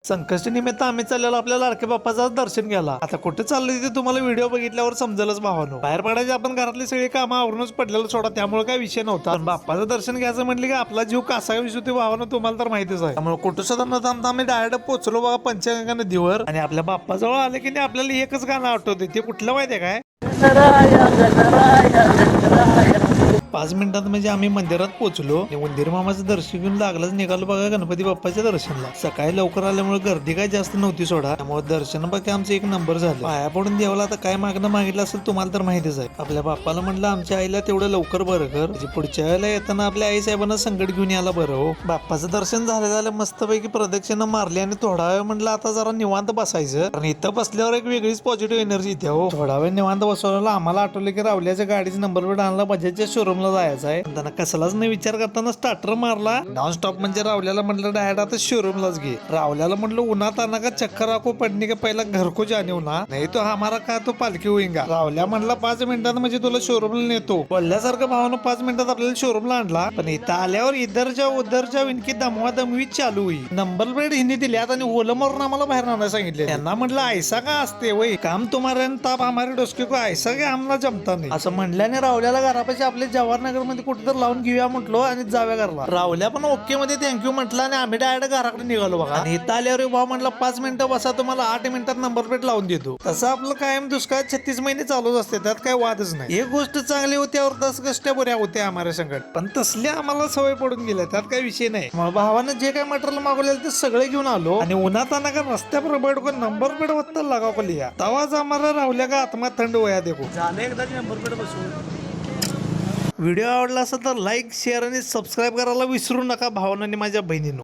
संकष्टी निमित्त आम्ही चाललेलो आपल्या लाडक्या बाप्पाचं दर्शन घ्यायला. आता कुठे चाललंय ते तुम्हाला व्हिडिओ बघितल्यावर समजेलच भावानो. बाहेर पडायचे आपण घरातली सगळी कामं आवरूनच पडलेलं सोडा, त्यामुळे काय विषय नव्हता. पण बाप्पाचं दर्शन घ्यायचं म्हटलं की आपला जीव कासा विषय भावानो तुम्हाला तर माहितीच आहे. त्यामुळे कुठं सुद्धा न थांबता आम्ही डायरेक्ट पोहोचलो बघा पंचगंगा नदीवर. आणि आपल्या बाप्पाजवळ आले की नाही आपल्याला एकच गाणं आठवते, ते कुठलं माहितीये काय? 5 मिनिटात म्हणजे आम्ही मंदिरात पोहोचलो. उंदीर मामाचं दर्शन घेऊन लागलंच निघालो बघा गणपती बाप्पाच्या दर्शनला. सकाळी लवकर आल्यामुळे गर्दी काय जास्त नव्हती सोडा, त्यामुळे दर्शन बाकी आमचं एक नंबर झालं. पाया पडून देवाला आता काय मागणं मागितलं असेल तुम्हाला तर माहितीच आहे. आपल्या बाप्पाला म्हटलं आमच्या आईला तेवढं लवकर बरं कर, म्हणजे पुढच्या वेळेला येताना आपल्या आई साहेबांना संकट घेऊन यायला बरं हो. बाप्पाचं दर्शन झालं मस्तपैकी प्रदक्षिणा मारली आणि थोडा वेळ म्हटलं आता जरा निवांत बसायचं, कारण इथं बसल्यावर एक वेगळीच पॉझिटिव्ह एनर्जी येते हो. थोडा वेळ निवांत बसवलं. आम्हाला आठवलं की रावल्याच्या गाडीचा नंबर प्लेट आणला, बजाजच्या शोरूमला जायचं आहे. त्यांना कसलाच नाही विचार करताना स्टार्टर मारला. नॉन स्टॉप म्हणजे रावल्याला म्हटलं डायरेक्ट आता शोरूमलाच घे. रावल्याला म्हटलं उन्हात आणा का चक्कर आखो पडणे का पहिला घर को जाने ना, नाही तो हमारा का तो पालखी होईंगा. रावल्या म्हणला 5 मिनिटात म्हणजे तुला शोरूमला नेतो. बोलल्यासारखं भावानं 5 मिनिटात आपल्याला शोरूमला आणला. पण इथं आल्यावर इधरच्या उधरच्या विनकी दमवा दमवी चालू होई. नंबर प्लेट हिंदी दिल्यात आणि ओलं मारून आम्हाला बाहेर आणायला सांगितले. त्यांना म्हटलं ऐसा का असते वय काम तुम्हाला ताप हमारे डोसके को ऐसा की आम्हाला जमता नाही असं म्हणल्याने रावल्याला घरापाशी आपल्या जवाहरनगर मध्ये कुठे तर लावून घेऊया म्हटलो आणि जाव्या घरला. रावल्या पण ओके मध्ये थँक्यू म्हटलं आणि आम्ही डायरेक्ट घराकडे निघालो बघा. आणि इथं आल्यावर भाऊ म्हटलं 5 मिनिटं बसा, तुम्हाला 8 मिनिटात नंबर प्लेट लावून देतो. तसं आपलं कायम दुष्काळ 36 महिने चालूच असते, त्यात काही वादच नाही. एक गोष्ट चांगली होती और 10 गोष्टी बऱ्या होत्या आम्हाला संकट, पण तसल्या आम्हाला सवय पडून गेल्या, त्यात काही विषय नाही. मग भावानं जे काय मटेरियल मागवलेलं ते सगळे घेऊन आलो आणि उन्हात आणा का रस्त्यावर बैठको नंबर प्लेट वत्ता लगाव को लिया. तवाच आम्हाला रावल्या का आत्मा थंड वया देखो झालं एकदा नंबर प्लेट बसवून. व्हिडिओ आवडला असेल तर लाईक शेअर आणि सबस्क्राईब करायला विसरू नका भावांनो आणि माझ्या बहिणींनो.